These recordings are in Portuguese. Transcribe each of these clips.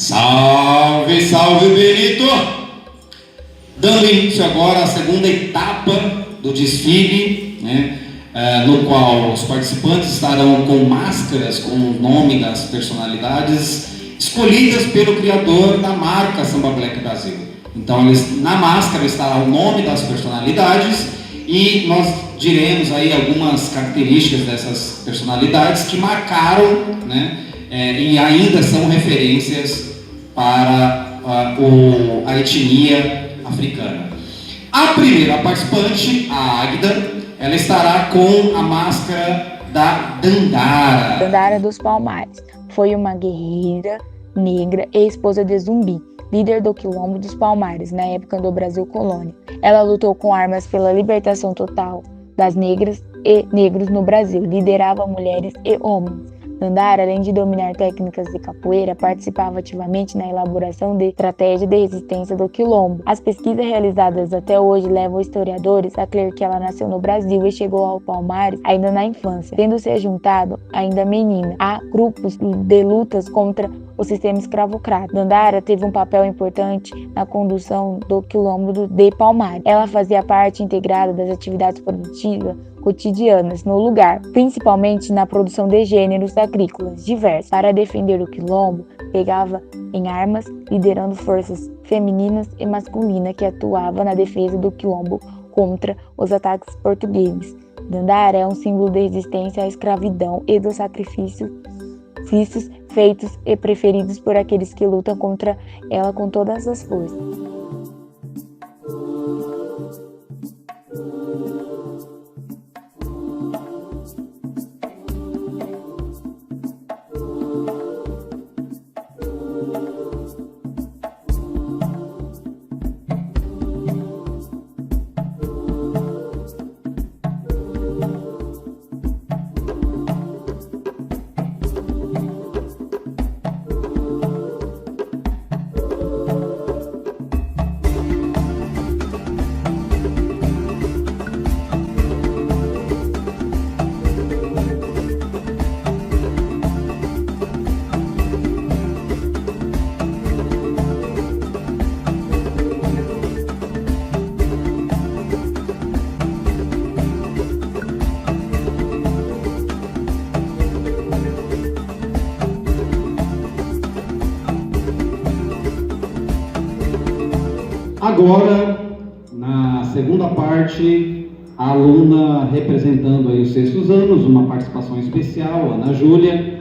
Salve, salve, Benito! Dando início agora à segunda etapa do desfile, né, no qual os participantes estarão com máscaras com o nome das personalidades escolhidas pelo criador da marca Samba Black Brasil. Então, na máscara estará o nome das personalidades e nós diremos aí algumas características dessas personalidades que marcaram, né, e ainda são referências para a etnia africana. A primeira participante, a Águida, ela estará com a máscara da Dandara. Dandara dos Palmares foi uma guerreira negra e esposa de Zumbi, líder do Quilombo dos Palmares, na época do Brasil colônia. Ela lutou com armas pela libertação total das negras e negros no Brasil, liderava mulheres e homens. Dandara, além de dominar técnicas de capoeira, participava ativamente na elaboração de estratégia de resistência do Quilombo. As pesquisas realizadas até hoje levam historiadores a crer que ela nasceu no Brasil e chegou ao Palmares ainda na infância, tendo se juntado ainda menina a grupos de lutas contra o sistema escravocrata. Dandara teve um papel importante na condução do Quilombo de Palmares. Ela fazia parte integrada das atividades produtivas cotidianas no lugar, principalmente na produção de gêneros agrícolas diversos. Para defender o Quilombo, pegava em armas, liderando forças femininas e masculinas que atuavam na defesa do Quilombo contra os ataques portugueses. Dandara é um símbolo de resistência à escravidão e dos sacrifícios feitos e preferidos por aqueles que lutam contra ela com todas as forças. Agora, na segunda parte, a aluna representando aí os 6º anos, uma participação especial, Ana Júlia,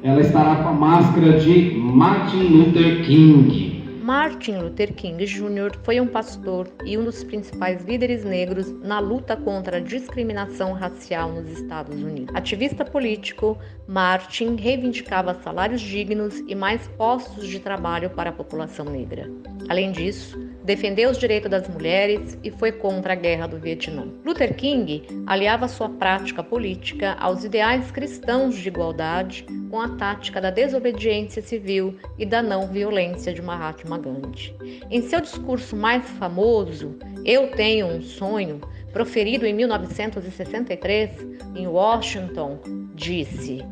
ela estará com a máscara de Martin Luther King. Martin Luther King Jr. foi um pastor e um dos principais líderes negros na luta contra a discriminação racial nos Estados Unidos. Ativista político, Martin reivindicava salários dignos e mais postos de trabalho para a população negra. Além disso, defendeu os direitos das mulheres e foi contra a Guerra do Vietnã. Luther King aliava sua prática política aos ideais cristãos de igualdade com a tática da desobediência civil e da não violência de Mahatma Gandhi. Em seu discurso mais famoso, Eu Tenho um Sonho, proferido em 1963 em Washington, disse: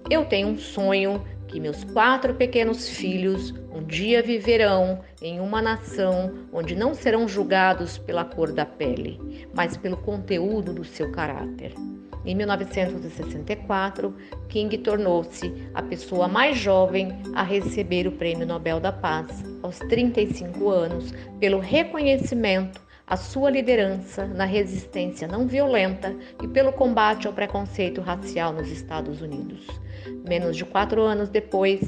Eu tenho um sonho que meus 4 pequenos filhos um dia viverão em uma nação onde não serão julgados pela cor da pele, mas pelo conteúdo do seu caráter. Em 1964, King tornou-se a pessoa mais jovem a receber o Prêmio Nobel da Paz, aos 35 anos, pelo reconhecimento à sua liderança na resistência não violenta e pelo combate ao preconceito racial nos Estados Unidos. Menos de 4 anos depois,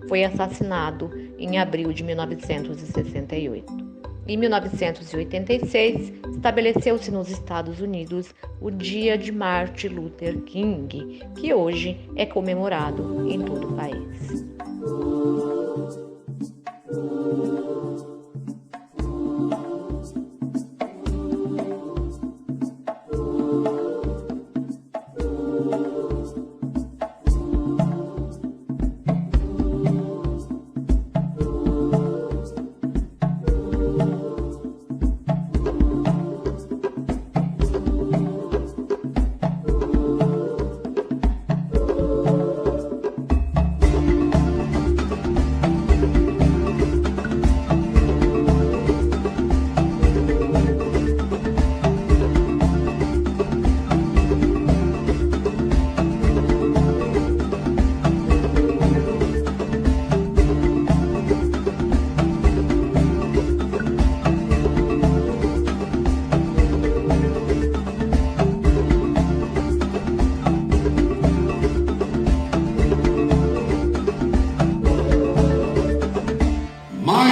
foi assassinado em abril de 1968. Em 1986, estabeleceu-se nos Estados Unidos o Dia de Martin Luther King, que hoje é comemorado em todo o país.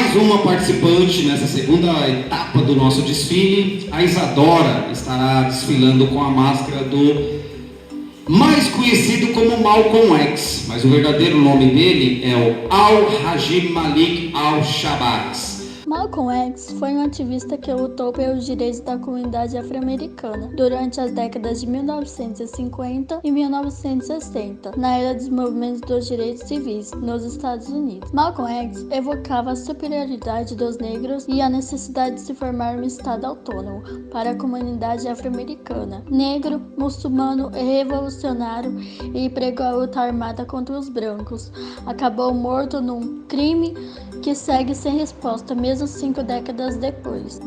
Mais uma participante nessa segunda etapa do nosso desfile, a Isadora, estará desfilando com a máscara do mais conhecido como Malcolm X, mas o verdadeiro nome dele é o Al-Hajj Malik Al-Shabazz. Malcolm X foi um ativista que lutou pelos direitos da comunidade afro-americana durante as décadas de 1950 e 1960, na era dos movimentos dos direitos civis nos Estados Unidos. Malcolm X evocava a superioridade dos negros e a necessidade de se formar um estado autônomo para a comunidade afro-americana. Negro, muçulmano e revolucionário, e pregou a luta armada contra os brancos. Acabou morto num crime que segue sem resposta, mesmo 5 décadas depois.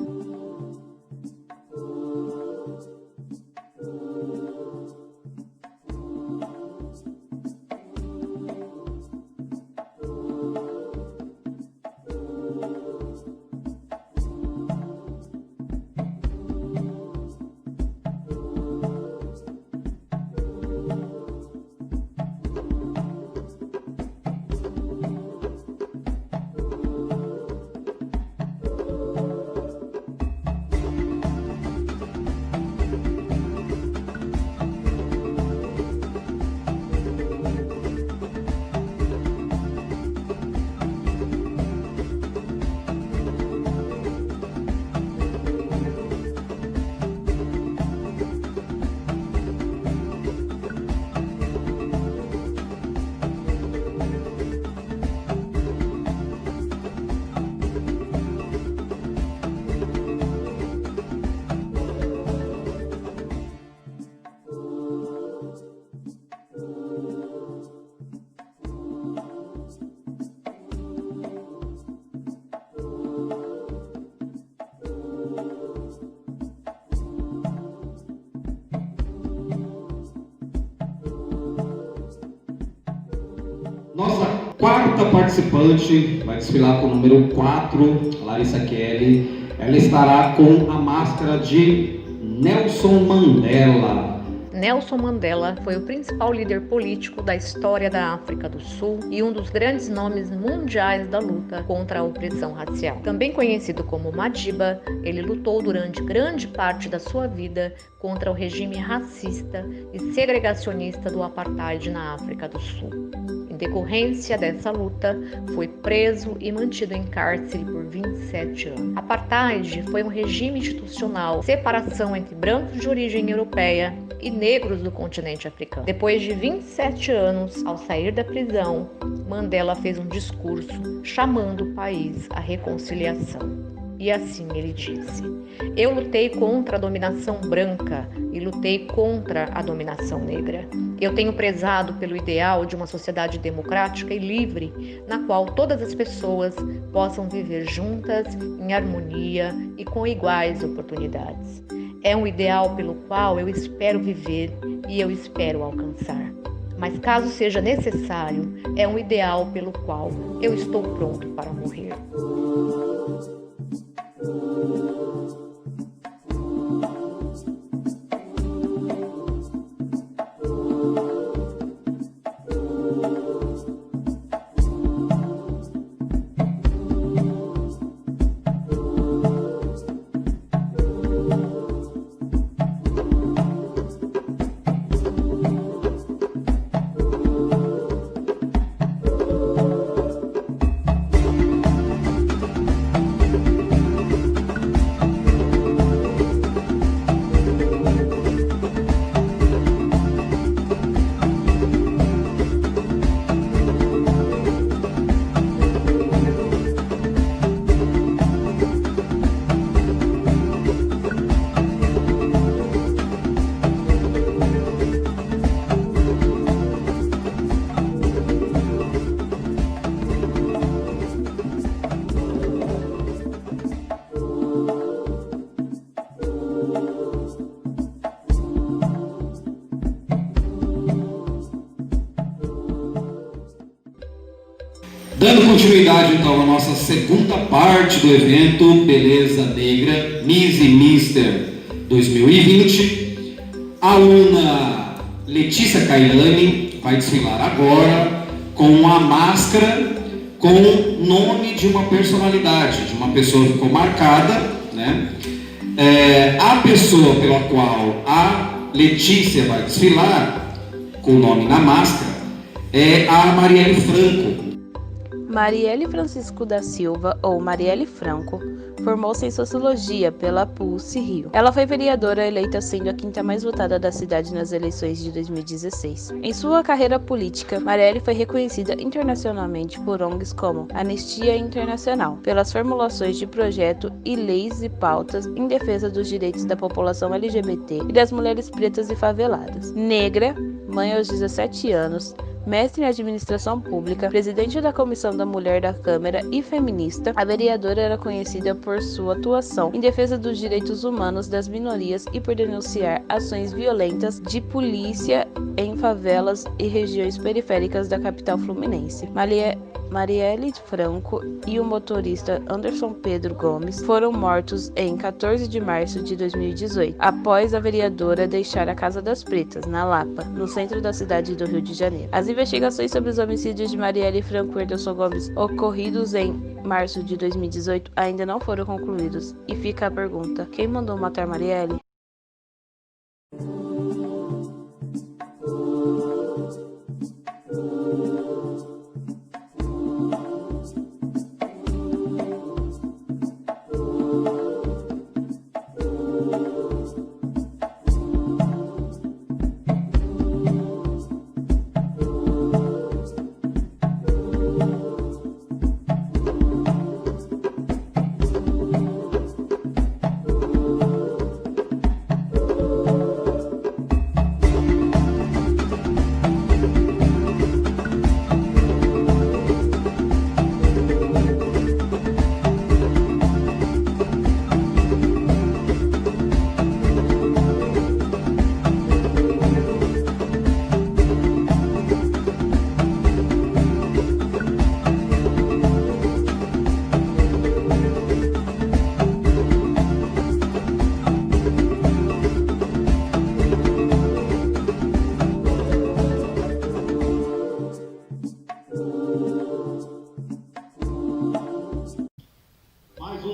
Nossa quarta participante vai desfilar com o número 4, Larissa Kelly. Ela estará com a máscara de Nelson Mandela. Nelson Mandela foi o principal líder político da história da África do Sul e um dos grandes nomes mundiais da luta contra a opressão racial. Também conhecido como Madiba, ele lutou durante grande parte da sua vida contra o regime racista e segregacionista do apartheid na África do Sul. Em decorrência dessa luta, foi preso e mantido em cárcere por 27 anos. Apartheid foi um regime institucional, separação entre brancos de origem europeia e negros do continente africano. Depois de 27 anos, ao sair da prisão, Mandela fez um discurso chamando o país à reconciliação. E assim ele disse: "Eu lutei contra a dominação branca e lutei contra a dominação negra. Eu tenho prezado pelo ideal de uma sociedade democrática e livre, na qual todas as pessoas possam viver juntas, em harmonia e com iguais oportunidades. É um ideal pelo qual eu espero viver e eu espero alcançar. Mas caso seja necessário, é um ideal pelo qual eu estou pronto para morrer." Dando continuidade então à nossa segunda parte do evento Beleza Negra Miss e Mister 2020, a aluna Letícia Cailani vai desfilar agora com a máscara com o nome de uma personalidade, de uma pessoa que ficou marcada, né? A pessoa pela qual a Letícia vai desfilar, com o nome na máscara, é a Marielle Franco. Marielle Francisco da Silva, ou Marielle Franco, formou-se em Sociologia pela PUC Rio. Ela foi vereadora eleita sendo a quinta mais votada da cidade nas eleições de 2016. Em sua carreira política, Marielle foi reconhecida internacionalmente por ONGs como Anistia Internacional, pelas formulações de projeto e leis e pautas em defesa dos direitos da população LGBT e das mulheres pretas e faveladas. Negra, mãe aos 17 anos, mestre em administração pública, presidente da Comissão da Mulher da Câmara e feminista, a vereadora era conhecida por sua atuação em defesa dos direitos humanos das minorias e por denunciar ações violentas de polícia em favelas e regiões periféricas da capital fluminense. Marielle Franco e o motorista Anderson Pedro Gomes foram mortos em 14 de março de 2018, após a vereadora deixar a Casa das Pretas, na Lapa, no centro da cidade do Rio de Janeiro. As investigações sobre os homicídios de Marielle Franco e Anderson Gomes ocorridos em março de 2018 ainda não foram concluídos, e fica a pergunta: quem mandou matar Marielle?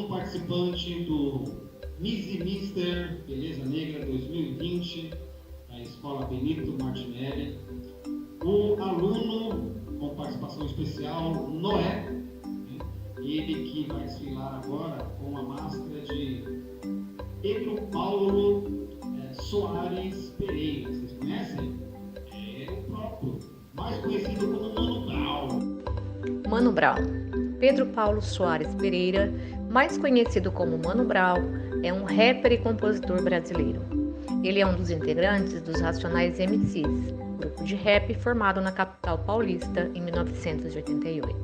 Participante do Miss e Mister Beleza Negra 2020 da Escola Benito Martinelli, o aluno com participação especial Noé, né? Ele que vai desfilar agora com a máscara de Pedro Paulo Soares Pereira. Vocês conhecem? É o próprio, mais conhecido como Mano Brown. Mano Brown. Pedro Paulo Soares Pereira, mais conhecido como Mano Brown, é um rapper e compositor brasileiro. Ele é um dos integrantes dos Racionais MCs, grupo de rap formado na capital paulista em 1988.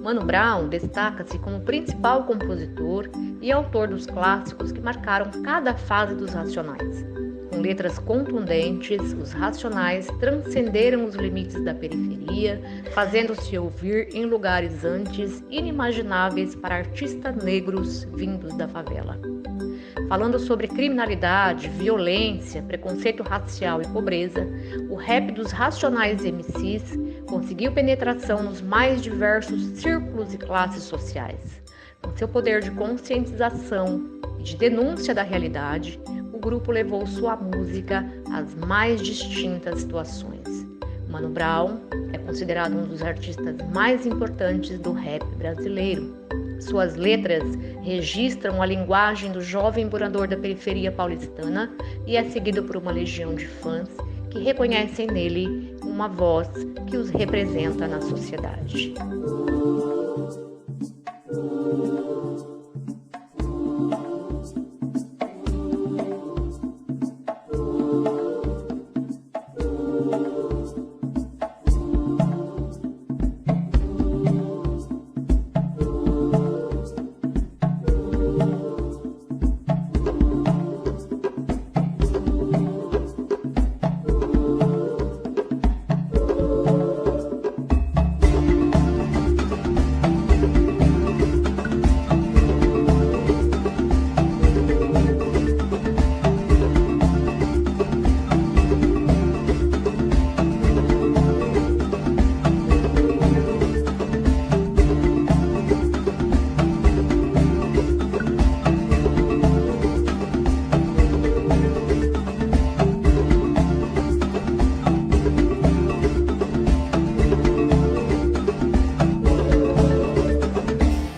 Mano Brown destaca-se como principal compositor e autor dos clássicos que marcaram cada fase dos Racionais. Com letras contundentes, os Racionais transcenderam os limites da periferia, fazendo-se ouvir em lugares antes inimagináveis para artistas negros vindos da favela. Falando sobre criminalidade, violência, preconceito racial e pobreza, o rap dos Racionais MCs conseguiu penetração nos mais diversos círculos e classes sociais. Com seu poder de conscientização e de denúncia da realidade, o grupo levou sua música às mais distintas situações. Mano Brown é considerado um dos artistas mais importantes do rap brasileiro. Suas letras registram a linguagem do jovem morador da periferia paulistana e é seguido por uma legião de fãs que reconhecem nele uma voz que os representa na sociedade.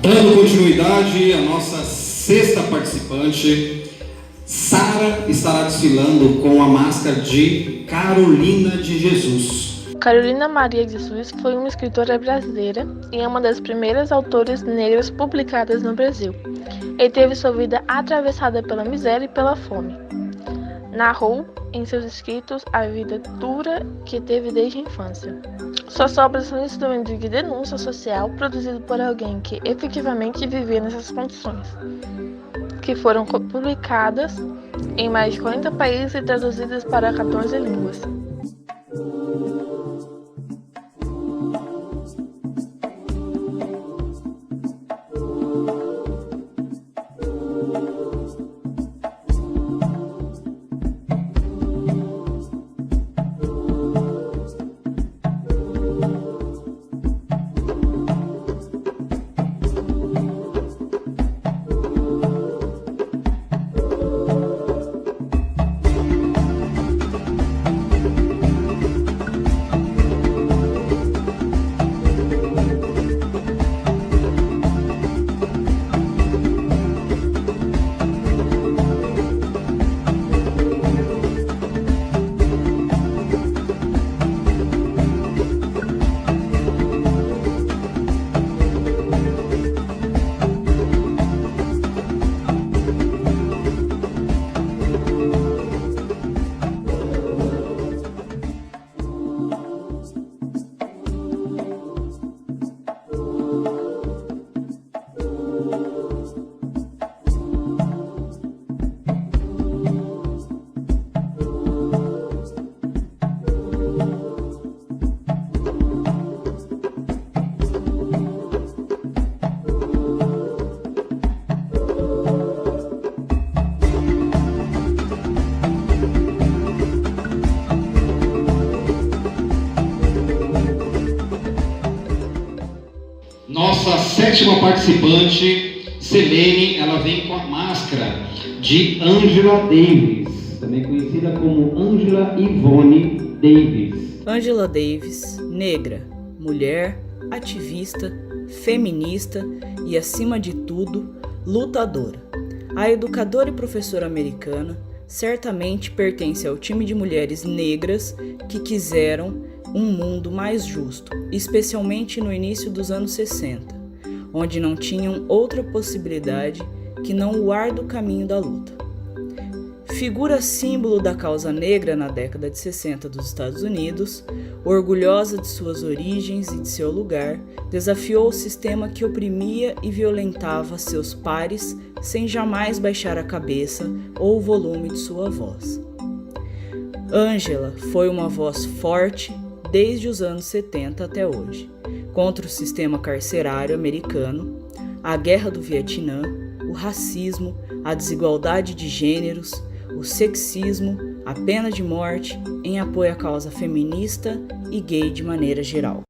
Dando continuidade à nossa sexta participante, Sara estará desfilando com a máscara de Carolina de Jesus. Carolina Maria de Jesus foi uma escritora brasileira e é uma das primeiras autoras negras publicadas no Brasil. E teve sua vida atravessada pela miséria e pela fome. Narrou em seus escritos a vida dura que teve desde a infância. Suas obras são instrumentos de denúncia social produzido por alguém que efetivamente vivia nessas condições, que foram publicadas em mais de 40 países e traduzidas para 14 línguas. Nossa sétima participante, Selene, ela vem com a máscara de Angela Davis, também conhecida como Angela Yvonne Davis. Angela Davis, negra, mulher, ativista, feminista e, acima de tudo, lutadora. A educadora e professora americana certamente pertence ao time de mulheres negras que quiseram um mundo mais justo, especialmente no início dos anos 60, onde não tinham outra possibilidade que não o árduo caminho da luta. Figura símbolo da causa negra na década de 60 dos Estados Unidos, orgulhosa de suas origens e de seu lugar, desafiou o sistema que oprimia e violentava seus pares sem jamais baixar a cabeça ou o volume de sua voz. Angela foi uma voz forte desde os anos 70 até hoje, contra o sistema carcerário americano, a guerra do Vietnã, o racismo, a desigualdade de gêneros, o sexismo, a pena de morte, em apoio à causa feminista e gay de maneira geral.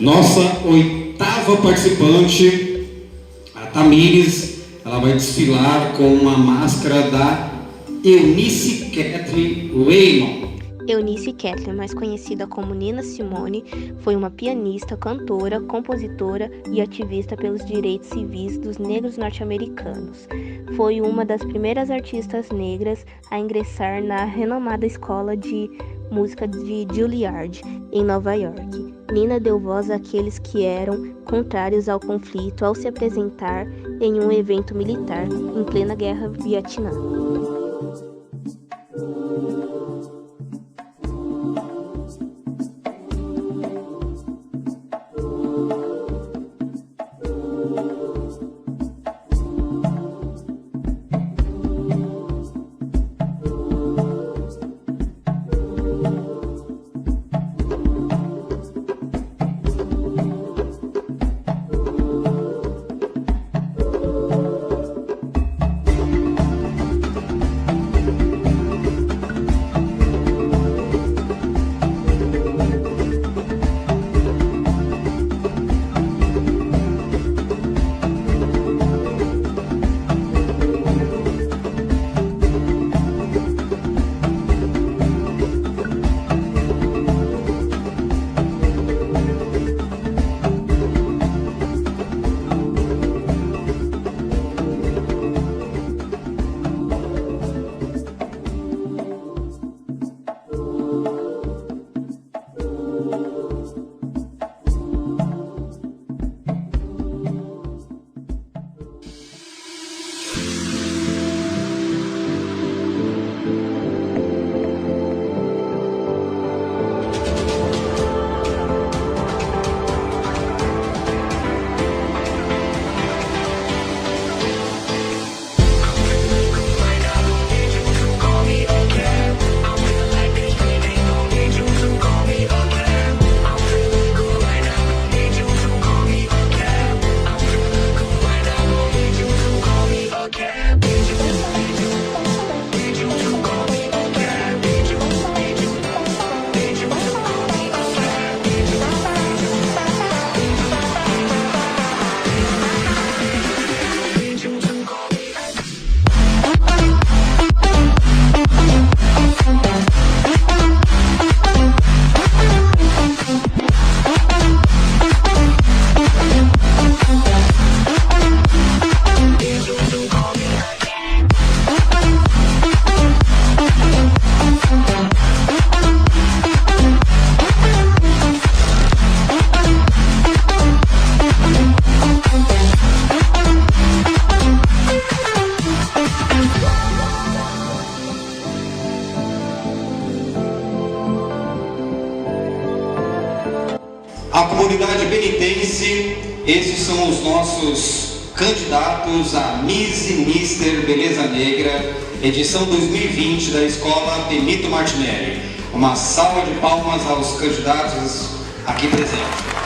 Nossa oitava participante, a Tamires, ela vai desfilar com uma máscara da Eunice Catherine Raymond. Eunice Kathleen, mais conhecida como Nina Simone, foi uma pianista, cantora, compositora e ativista pelos direitos civis dos negros norte-americanos. Foi uma das primeiras artistas negras a ingressar na renomada escola de música de Juilliard, em Nova York. Nina deu voz àqueles que eram contrários ao conflito ao se apresentar em um evento militar em plena Guerra Vietnã. A comunidade benitense, esses são os nossos candidatos a Miss e Mister Beleza Negra, edição 2020 da Escola Benito Martinelli. Uma salva de palmas aos candidatos aqui presentes.